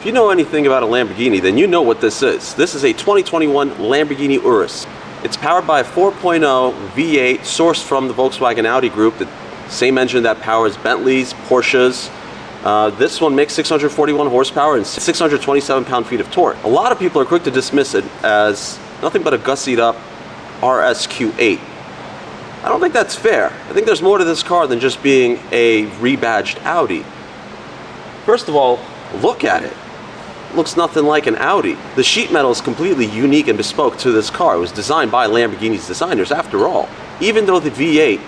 If you know anything about a Lamborghini, then you know what this is. This is a 2021 Lamborghini Urus. It's powered by a 4.0 V8 sourced from the Volkswagen Audi group, the same engine that powers Bentleys, Porsches. This one makes 641 horsepower and 627 pound-feet of torque. A lot of people are quick to dismiss it as nothing but a gussied up RSQ8. I don't think that's fair. I think there's more to this car than just being a rebadged Audi. First of all, look at it. It looks nothing like an Audi. The sheet metal is completely unique and bespoke to this car. It was designed by Lamborghini's designers after all. Even though the V8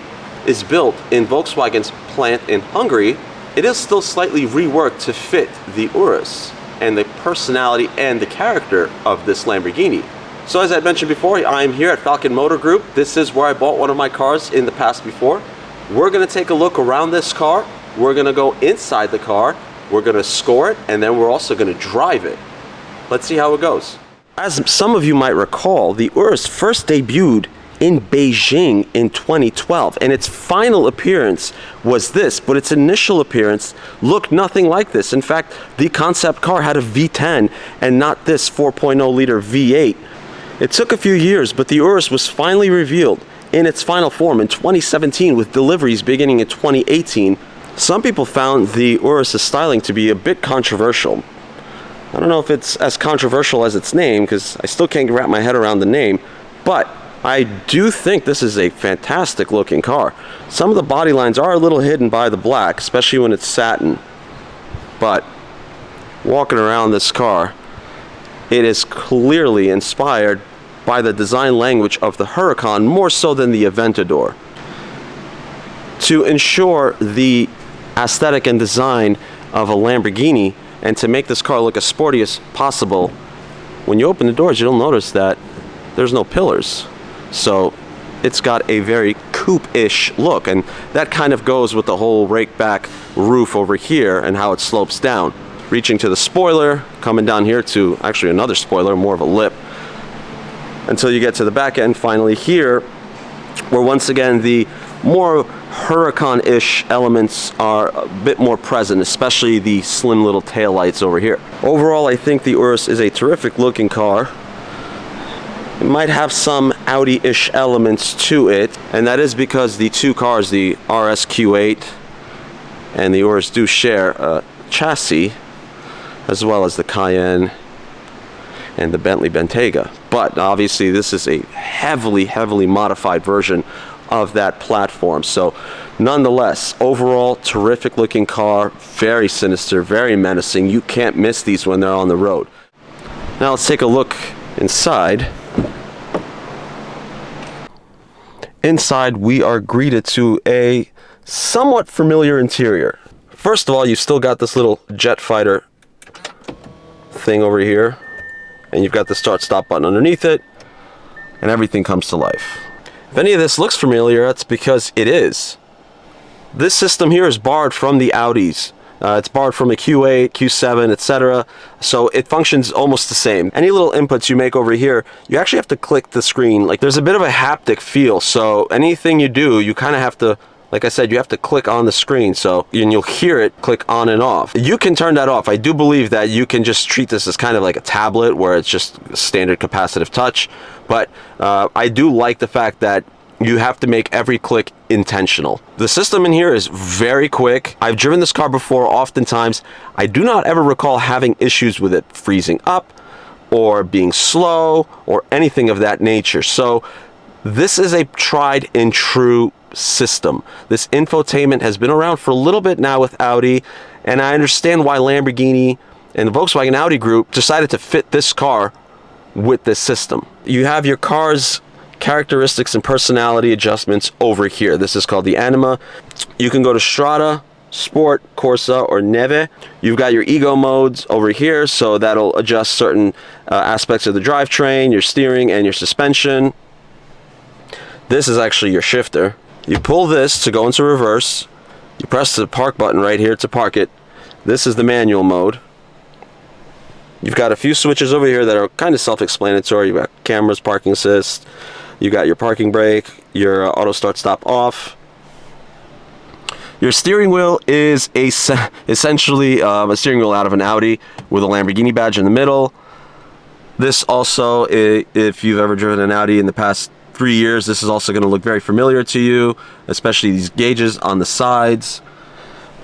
is built in Volkswagen's plant in Hungary, it is still slightly reworked to fit the Urus and the personality and the character of this Lamborghini. So as I mentioned before, I'm here at Falcon Motor Group. This is where I bought one of my cars in the past before. We're gonna take a look around this car. We're gonna go inside the car. We're gonna score it, and then we're also gonna drive it. Let's see how it goes. As some of you might recall, the Urus first debuted in Beijing in 2012, and its final appearance was this, but its initial appearance looked nothing like this. In fact, the concept car had a V10 and not this 4.0 liter V8. It took a few years, but the Urus was finally revealed in its final form in 2017 with deliveries beginning in 2018. Some people found the Urus' styling to be a bit controversial. I don't know if it's as controversial as its name, because I still can't wrap my head around the name, but I do think this is a fantastic looking car. Some of the body lines are a little hidden by the black, especially when it's satin. But walking around this car, it is clearly inspired by the design language of the Huracan more so than the Aventador. To ensure the aesthetic and design of a Lamborghini and to make this car look as sporty as possible, when you open the doors you'll notice that there's no pillars. So it's got a very coupe-ish look, and that kind of goes with the whole rake back roof over here and how it slopes down, reaching to the spoiler, coming down here to actually another spoiler, more of a lip, until you get to the back end finally here, where once again the more Huracan-ish elements are a bit more present, especially the slim little taillights over here. Overall, I think the Urus is a terrific looking car. It might have some Audi-ish elements to it, and that is because the two cars, the RSQ8 and the Urus, do share a chassis, as well as the Cayenne and the Bentley Bentayga. But obviously this is a heavily modified version of that platform. So nonetheless, overall, terrific looking car, very sinister, very menacing. You can't miss these when they're on the road. Now let's take a look inside. Inside, we are greeted to a somewhat familiar interior. First of all, you've still got this little jet fighter thing over here, and you've got the start-stop button underneath it, and everything comes to life. If any of this looks familiar, that's because it is. This system here is borrowed from the Audis. It's borrowed from a Q8, Q7, etc. So it functions almost the same. Any little inputs you make over here, you actually have to click the screen. Like, there's a bit of a haptic feel, so anything you do, you kind of have to, like I said, you have to click on the screen, so and you'll hear it click on and off. You can turn that off. I do believe that you can just treat this as kind of like a tablet where it's just standard capacitive touch, but I do like the fact that you have to make every click intentional. The system in here is very quick. I've driven this car before oftentimes. I do not ever recall having issues with it freezing up or being slow or anything of that nature. So this is a tried and true system. This infotainment has been around for a little bit now with Audi, and I understand why Lamborghini and the Volkswagen Audi group decided to fit this car with this system. You have your car's characteristics and personality adjustments over here. This is called the Anima. You can go to Strada, Sport, Corsa, or Neve. You've got your Ego modes over here, so that'll adjust certain aspects of the drivetrain, your steering, and your suspension. This is actually your shifter. You pull this to go into reverse. You press the park button right here to park it. This is the manual mode. You've got a few switches over here that are kind of self-explanatory. You've got cameras, parking assist. You got your parking brake, your auto start stop off. Your steering wheel is essentially a steering wheel out of an Audi with a Lamborghini badge in the middle. This also, if you've ever driven an Audi in the past 3 years, this is also going to look very familiar to you, especially these gauges on the sides.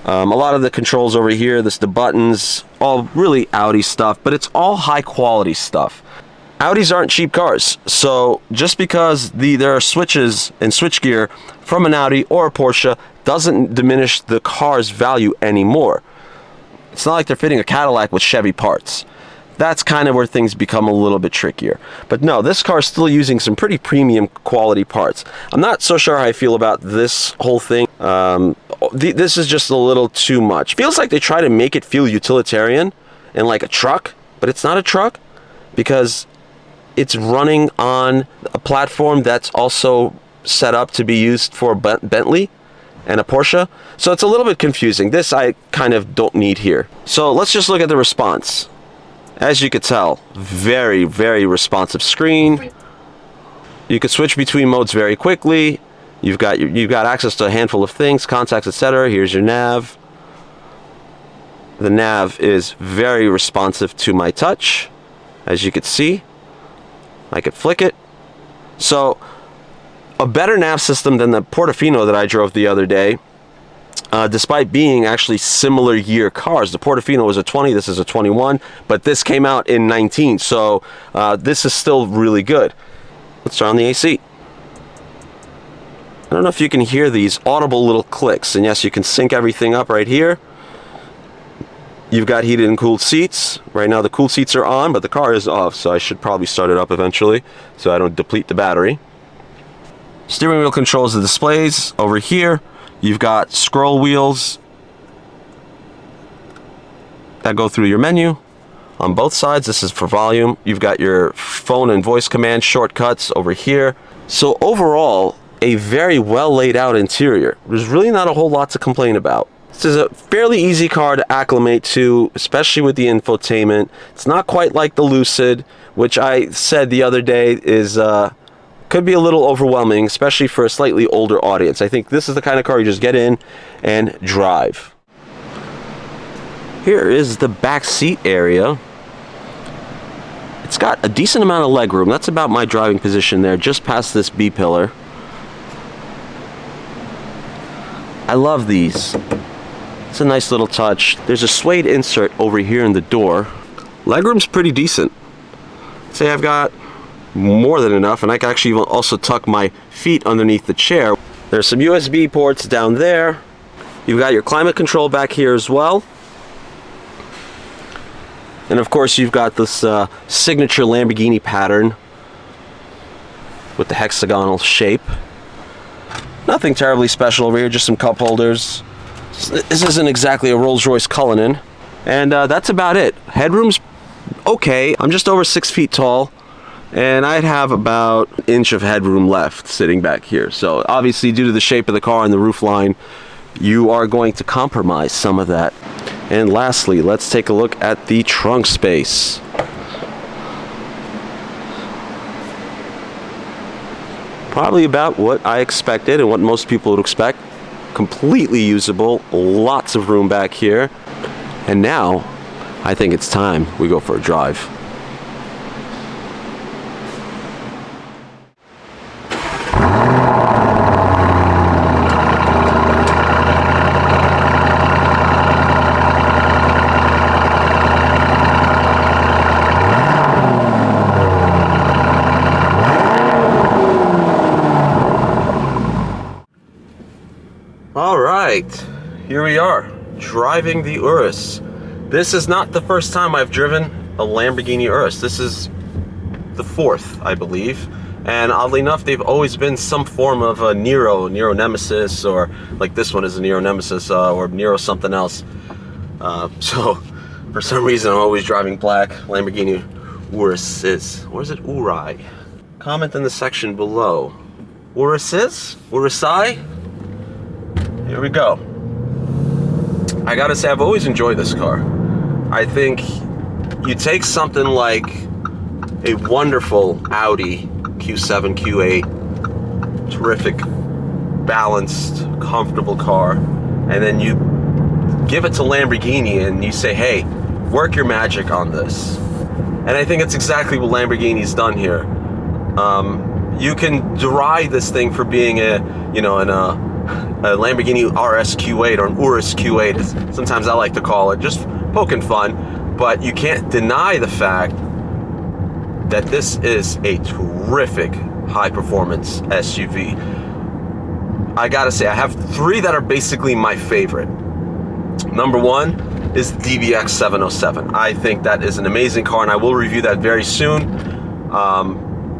A lot of the controls over here, the buttons, all really Audi stuff, but it's all high quality stuff. Audis aren't cheap cars, so just because there are switches and switchgear from an Audi or a Porsche doesn't diminish the car's value anymore. It's not like they're fitting a Cadillac with Chevy parts. That's kind of where things become a little bit trickier. But no, this car is still using some pretty premium quality parts. I'm not so sure how I feel about this whole thing. This is just a little too much. Feels like they try to make it feel utilitarian and like a truck, but it's not a truck because it's running on a platform that's also set up to be used for Bentley and a Porsche. So it's a little bit confusing. This I kind of don't need here. So let's just look at the response. As you could tell, very, very responsive screen. You could switch between modes very quickly. You've got access to a handful of things, contacts, etc. Here's your nav. The nav is very responsive to my touch, as you could see. I could flick it. So a better nav system than the Portofino that I drove the other day, despite being actually similar year cars. The Portofino was a 20, this is a 21, but this came out in 19, so this is still really good. Let's turn on the AC. I don't know if you can hear these audible little clicks, and yes, you can sync everything up right here. You've got heated and cooled seats. Right now the cooled seats are on, but the car is off, so I should probably start it up eventually so I don't deplete the battery. Steering wheel controls the displays. Over here, you've got scroll wheels that go through your menu. On both sides, this is for volume. You've got your phone and voice command shortcuts over here. So overall, a very well laid out interior. There's really not a whole lot to complain about. This is a fairly easy car to acclimate to, especially with the infotainment. It's not quite like the Lucid, which I said the other day is could be a little overwhelming, especially for a slightly older audience. I think this is the kind of car you just get in and drive. Here is the back seat area. It's got a decent amount of legroom. That's about my driving position there, just past this B-pillar. I love these. It's a nice little touch. There's a suede insert over here in the door. Legroom's pretty decent. Say I've got more than enough, and I can actually also tuck my feet underneath the chair. There's some USB ports down there. You've got your climate control back here as well. And of course you've got this signature Lamborghini pattern with the hexagonal shape. Nothing terribly special over here, just some cup holders. This isn't exactly a Rolls-Royce Cullinan. And that's about it. Headroom's okay. I'm just over 6 feet tall, and I'd have about an inch of headroom left sitting back here. So obviously, due to the shape of the car and the roof line, you are going to compromise some of that. And lastly, let's take a look at the trunk space. Probably about what I expected and what most people would expect. Completely usable, lots of room back here. And now, I think it's time we go for a drive. Alright, here we are, driving the Urus. This is not the first time I've driven a Lamborghini Urus. This is the fourth, I believe. And oddly enough, they've always been some form of a Nero Nemesis, or like this one is a Nero Nemesis, or Nero something else. So, for some reason, I'm always driving black Lamborghini Uruses. Or is it Uri? Comment in the section below. Uruses? Urusai? Here we go. I gotta say, I've always enjoyed this car. I think you take something like a wonderful Audi Q7, Q8, terrific, balanced, comfortable car, and then you give it to Lamborghini and you say, hey, work your magic on this. And I think it's exactly what Lamborghini's done here. You can deride this thing for being a Lamborghini RS Q8 or an Urus Q8, sometimes I like to call it, just poking fun, but you can't deny the fact that this is a terrific high-performance SUV. I gotta say, I have three that are basically my favorite. Number one is the DBX 707. I think that is an amazing car, and I will review that very soon.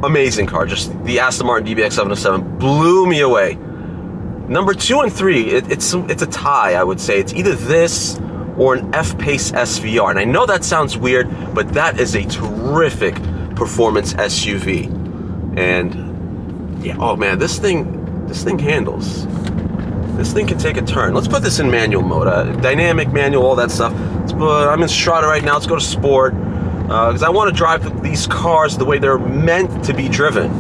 Amazing car, just the Aston Martin DBX 707 blew me away. Number 2 and 3, it's a tie, I would say. It's either this or an F-Pace SVR. And I know that sounds weird, but that is a terrific performance SUV. And yeah, oh man, this thing handles. This thing can take a turn. Let's put this in manual mode, dynamic manual, all that stuff. I'm in Strada right now. Let's go to sport, because I want to drive these cars the way they're meant to be driven.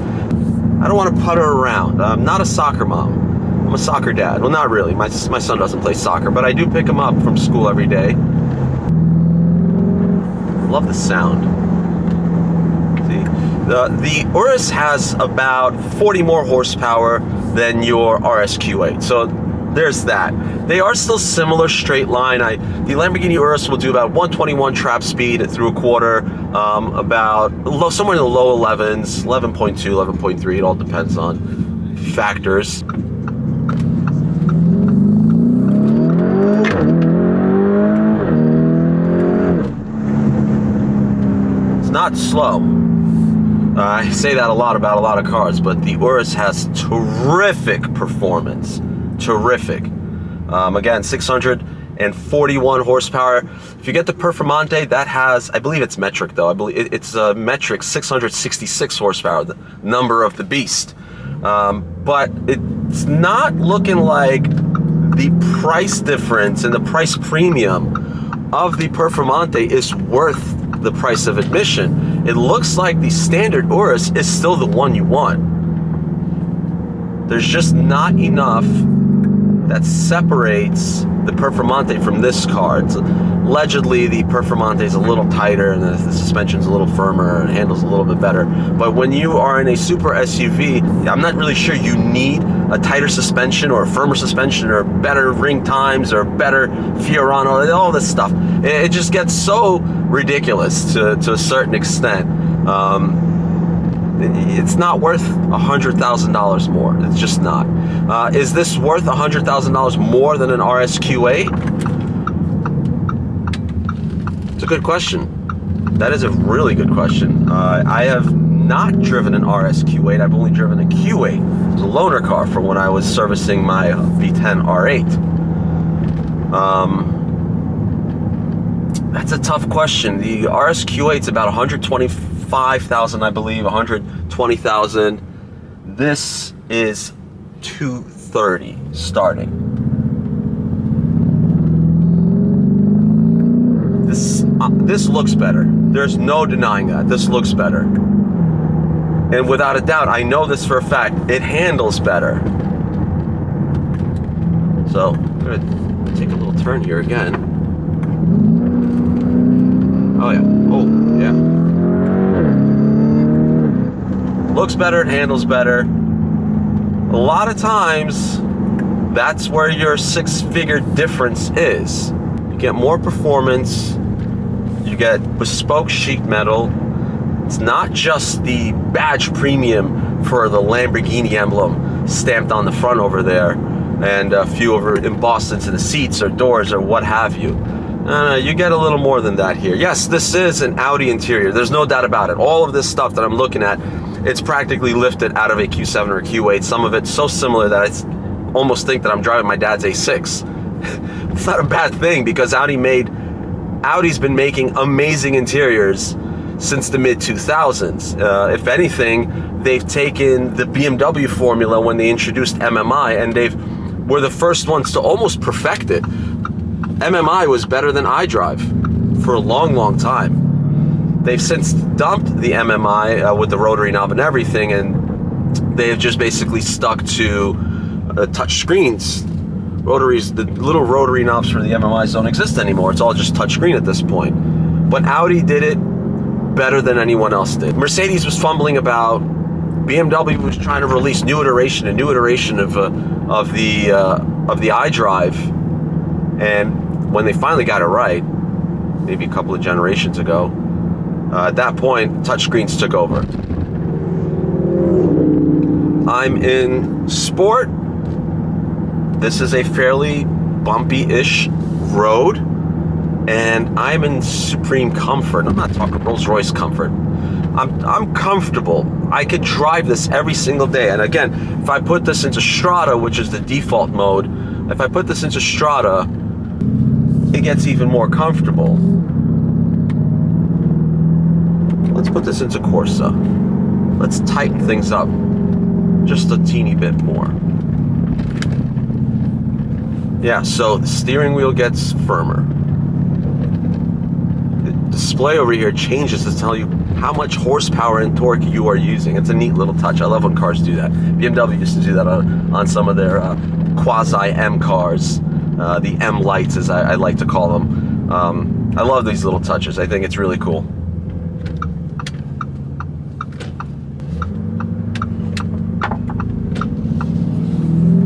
I don't want to putter around. I'm not a soccer mom. I'm a soccer dad. Well, not really. My son doesn't play soccer, but I do pick him up from school every day. Love the sound. See, the Urus has about 40 more horsepower than your RS Q8. So there's that. They are still similar straight line. The Lamborghini Urus will do about 121 trap speed through a quarter, about somewhere in the low 11s, 11.2, 11.3. It all depends on factors. Not slow. I say that a lot about a lot of cars, but the Urus has terrific performance. Terrific. Again, 641 horsepower. If you get the Performante, that has, I believe it's metric though. I believe it's a metric 666 horsepower, the number of the beast. But it's not looking like the price difference and the price premium of the Performante is worth the price of admission. It looks like the standard Urus is still the one you want. There's just not enough that separates the Performante from this car. Allegedly, the Performante is a little tighter and the suspension's a little firmer and handles a little bit better. But when you are in a super SUV, I'm not really sure you need a tighter suspension or a firmer suspension or better ring times or better Fiorano, all this stuff. It just gets so ridiculous to a certain extent. It's not worth $100,000 more. It's just not. Is this worth $100,000 more than an RS Q8? It's a good question. That is a really good question. I have not driven an RS Q8. I've only driven a Q8. It was a loaner car for when I was servicing my V10 R8. That's a tough question. The RS Q8 is about 125,000, I believe, 120,000. This is 230 starting. This looks better. There's no denying that. This looks better. And without a doubt, I know this for a fact, it handles better. So, I'm gonna take a little turn here again. Oh yeah, oh yeah. Looks better, it handles better. A lot of times, that's where your six-figure difference is. You get more performance, you get bespoke sheet metal. It's not just the badge premium for the Lamborghini emblem stamped on the front over there and a few over embossed into the seats or doors or what have you. You get a little more than that here. Yes, this is an Audi interior. There's no doubt about it. All of this stuff that I'm looking at, it's practically lifted out of a Q7 or a Q8. Some of it's so similar that I almost think that I'm driving my dad's A6. It's not a bad thing because Audi's been making amazing interiors since the mid-2000s. If anything, they've taken the BMW formula when they introduced MMI, and were the first ones to almost perfect it. MMI was better than iDrive for a long, long time. They've since dumped the MMI with the rotary knob and everything, and they've just basically stuck to touch screens Rotaries, the little rotary knobs for the MMIs don't exist anymore. It's all just touchscreen at this point. But Audi did it better than anyone else did. Mercedes was fumbling about. BMW was trying to release a new iteration of the iDrive, and when they finally got it right, maybe a couple of generations ago, at that point, touchscreens took over. I'm in Sport. This is a fairly bumpy-ish road, and I'm in supreme comfort. I'm not talking Rolls-Royce comfort. I'm comfortable. I could drive this every single day. And again, if I put this into Strata, which is the default mode, if I put this into Strata, it gets even more comfortable. Let's put this into Corsa. Let's tighten things up just a teeny bit more. Yeah, so the steering wheel gets firmer. The display over here changes to tell you how much horsepower and torque you are using. It's a neat little touch. I love when cars do that. BMW used to do that on some of their quasi-M cars, the M lights as I like to call them. I love these little touches. I think it's really cool.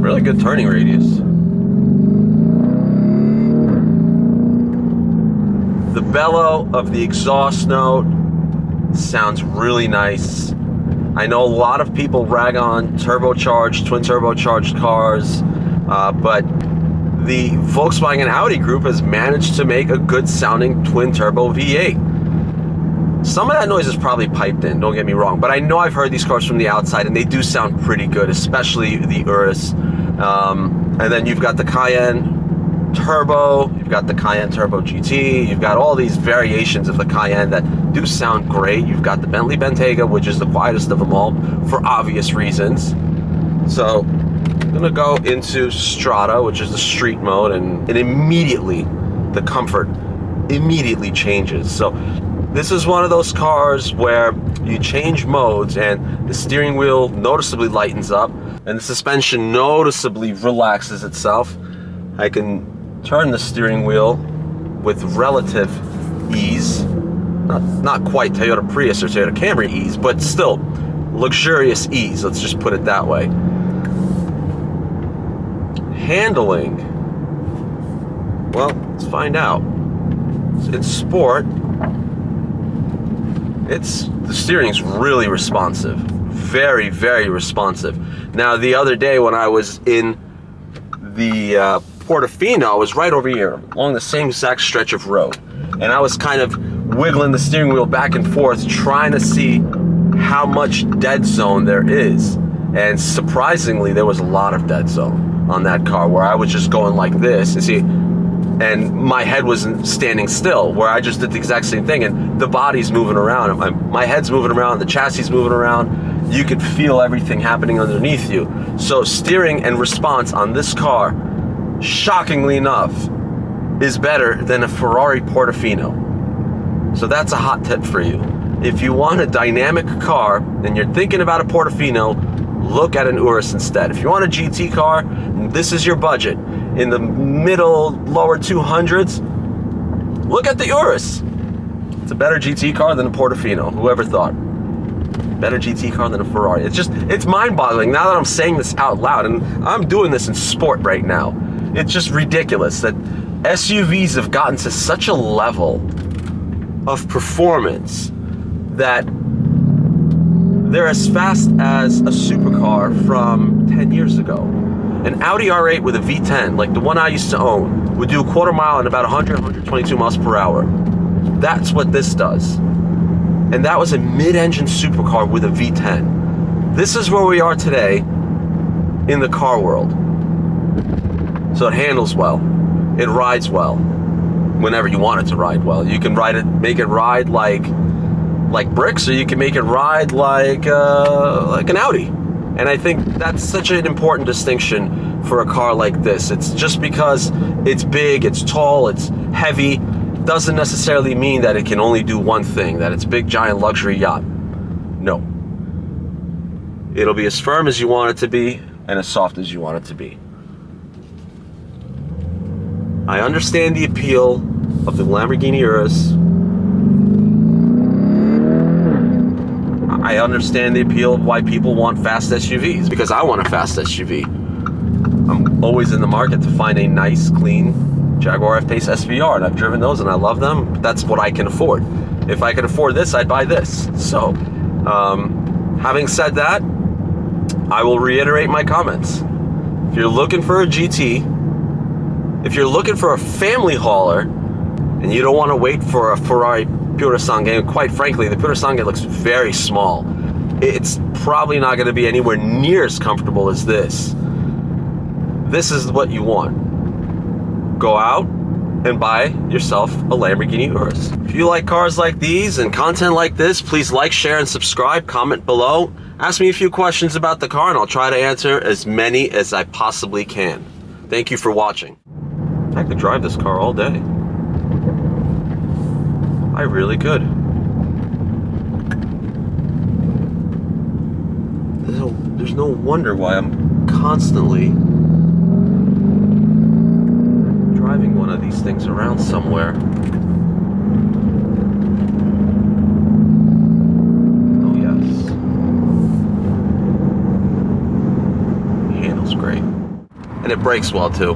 Really good turning radius. The bellow of the exhaust note sounds really nice. I know a lot of people rag on turbocharged, twin turbocharged cars, but the Volkswagen Audi group has managed to make a good sounding twin turbo V8. Some of that noise is probably piped in, don't get me wrong, but I know I've heard these cars from the outside and they do sound pretty good, especially the Urus. And then you've got the Cayenne Turbo, you've got the Cayenne Turbo GT, you've got all these variations of the Cayenne that do sound great. You've got the Bentley Bentayga, which is the quietest of them all for obvious reasons. So I'm gonna go into Strata, which is the street mode, and it immediately, the comfort immediately changes. So this is one of those cars where you change modes and the steering wheel noticeably lightens up and the suspension noticeably relaxes itself. I can turn the steering wheel with relative ease. Not quite Toyota Prius or Toyota Camry ease, but still luxurious ease. Let's just put it that way. Handling. Well, let's find out. In Sport, the steering's really responsive. Very, very responsive. Now, the other day when I was in the Portofino, I was right over here along the same exact stretch of road, and I was kind of wiggling the steering wheel back and forth trying to see how much dead zone there is, and surprisingly there was a lot of dead zone on that car, where I was just going like this and my head wasn't standing still, where I just did the exact same thing, and the body's moving around, my head's moving around, the chassis is moving around. You could feel everything happening underneath you. So steering and response on this car, shockingly enough, is better than a Ferrari Portofino. So that's a hot tip for you. If you want a dynamic car and you're thinking about a Portofino, look at an Urus instead. If you want a GT car, this is your budget. In the middle, lower 200s, look at the Urus. It's a better GT car than a Portofino. Whoever thought? Better GT car than a Ferrari. It's mind-boggling now that I'm saying this out loud, and I'm doing this in Sport right now. It's just ridiculous that SUVs have gotten to such a level of performance that they're as fast as a supercar from 10 years ago. An Audi R8 with a V10, like the one I used to own, would do a quarter mile in about 122 miles per hour. That's what this does. And that was a mid-engine supercar with a V10. This is where we are today in the car world. So it handles well. It rides well. Whenever you want it to ride well. You can make it ride like bricks, or you can make it ride like an Audi. And I think that's such an important distinction for a car like this. It's just because it's big, it's tall, it's heavy, doesn't necessarily mean that it can only do one thing, that it's a big, giant luxury yacht. No. It'll be as firm as you want it to be and as soft as you want it to be. I understand the appeal of the Lamborghini Urus. I understand the appeal of why people want fast SUVs, because I want a fast SUV. I'm always in the market to find a nice, clean Jaguar F-Pace SVR, and I've driven those and I love them, but that's what I can afford. If I could afford this, I'd buy this. So, having said that, I will reiterate my comments. If you're looking for a GT, if you're looking for a family hauler, and you don't want to wait for a Ferrari Purosangue, quite frankly, the Purosangue looks very small. It's probably not going to be anywhere near as comfortable as this. This is what you want. Go out and buy yourself a Lamborghini Urus. If you like cars like these and content like this, please like, share, and subscribe. Comment below. Ask me a few questions about the car, and I'll try to answer as many as I possibly can. Thank you for watching. I could drive this car all day. I really could. There's no wonder why I'm constantly driving one of these things around somewhere. Oh yes. Handles great. And it brakes well too.